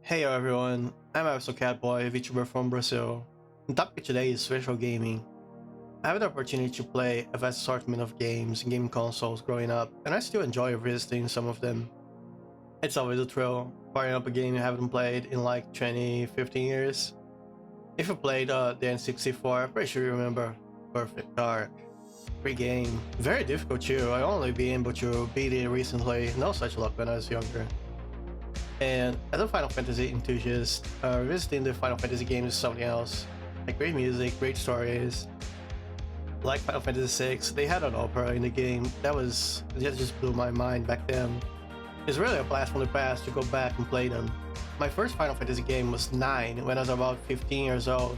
Hey everyone, I'm AbsoCatboy, a VTuber from Brazil. The topic today is retro gaming. I have the opportunity to play a vast assortment of games and gaming consoles growing up, and I still enjoy revisiting some of them. It's always a thrill, firing up a game you haven't played in like 20, 15 years. If you played the N64, I'm pretty sure you remember Perfect Dark. Great game, very difficult too. I only been able to beat it recently, no such luck when I was younger. And as a Final Fantasy enthusiast, revisiting the Final Fantasy games is something else. Like great music, great stories. Like Final Fantasy VI, they had an opera in the game that just blew my mind back then. It's really a blast from the past to go back and play them. My first Final Fantasy game was 9 when I was about 15 years old.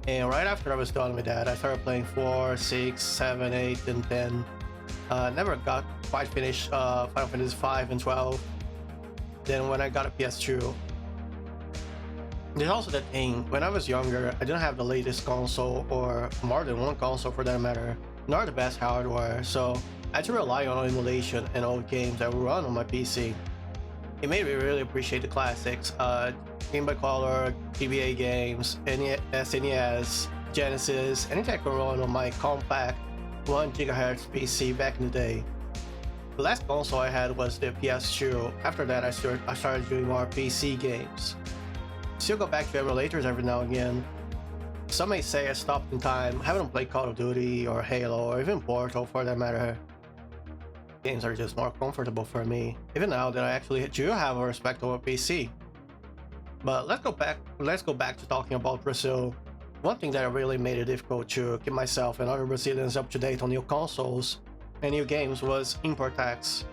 And right after I was done with that, I started playing 4, 6, 7, 8, and 10. Never got quite finished Final Fantasy 5 and 12. Then when I got a PS2, there's also that thing, when I was younger, I didn't have the latest console, or more than one console for that matter, nor the best hardware, so I had to rely on emulation and old games that would run on my PC. It made me really appreciate the classics, Game Boy Color, GBA games, SNES, Genesis, anything I could run on my compact 1 GHz PC back in the day. The last console I had was the PS2. After that, I started doing more PC games. Still go back to emulators every now and again. Some may say I stopped in time, haven't played Call of Duty or Halo or even Portal for that matter. Games are just more comfortable for me, even now that I actually do have a respectable PC. But let's go back to talking about Brazil. One thing that really made it difficult to keep myself and other Brazilians up to date on new consoles and new games was import tax.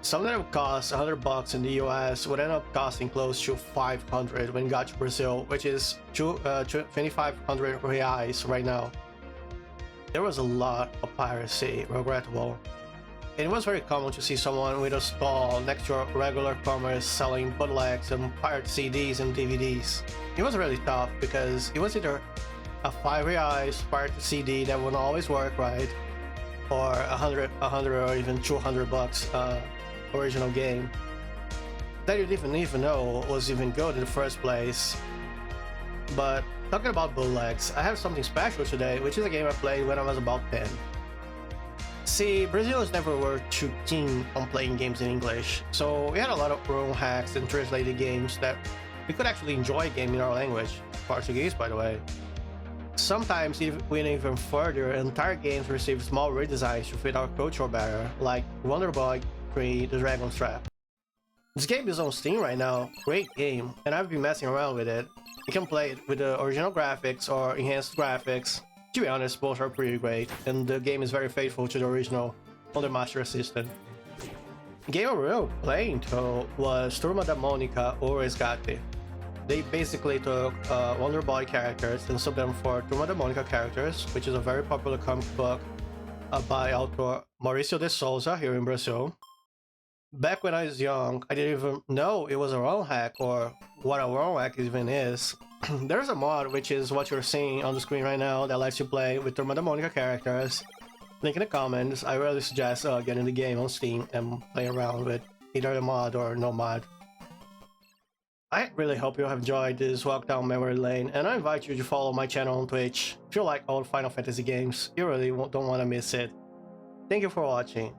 Something that would cost $100 in the US would end up costing close to 500 when you got to Brazil, which is 2,500 reais right now. There was a lot of piracy, regrettable. It was very common to see someone with a stall next to a regular commerce selling bootlegs and pirate CDs and DVDs. It was really tough because it was either a 5 reais pirate CD that wouldn't always work right, or 100 or even $200 original game that you didn't even know was even good in the first place. But talking about bootlegs, I have something special today, which is a game I played when I was about 10. See, Brazilians never were too keen on playing games in English, so we had a lot of ROM hacks and translated games that we could actually enjoy a game in our language, Portuguese by the way. Sometimes we went even further, entire games received small redesigns to fit our culture better, like Wonder Boy 3: The Dragon's Trap. This game is on Steam right now, great game, and I've been messing around with it. You can play it with the original graphics or enhanced graphics. To be honest, both are pretty great, and the game is very faithful to the original on the Master System. The game we were playing though was Turma da Monica or Resgate. They basically took Wonder Boy characters and subbed them for Turma da Monica characters, which is a very popular comic book by author Mauricio de Souza here in Brazil. Back when I was young, I didn't even know it was a ROM hack or what a ROM hack even is. There's a mod, which is what you're seeing on the screen right now, that lets you play with Turma da Monica characters. Link in the comments. I really suggest getting the game on Steam and playing around with either the mod or no mod. I really hope you have enjoyed this walk down memory lane, and I invite you to follow my channel on Twitch. If you like old Final Fantasy games, you really don't want to miss it. Thank you for watching.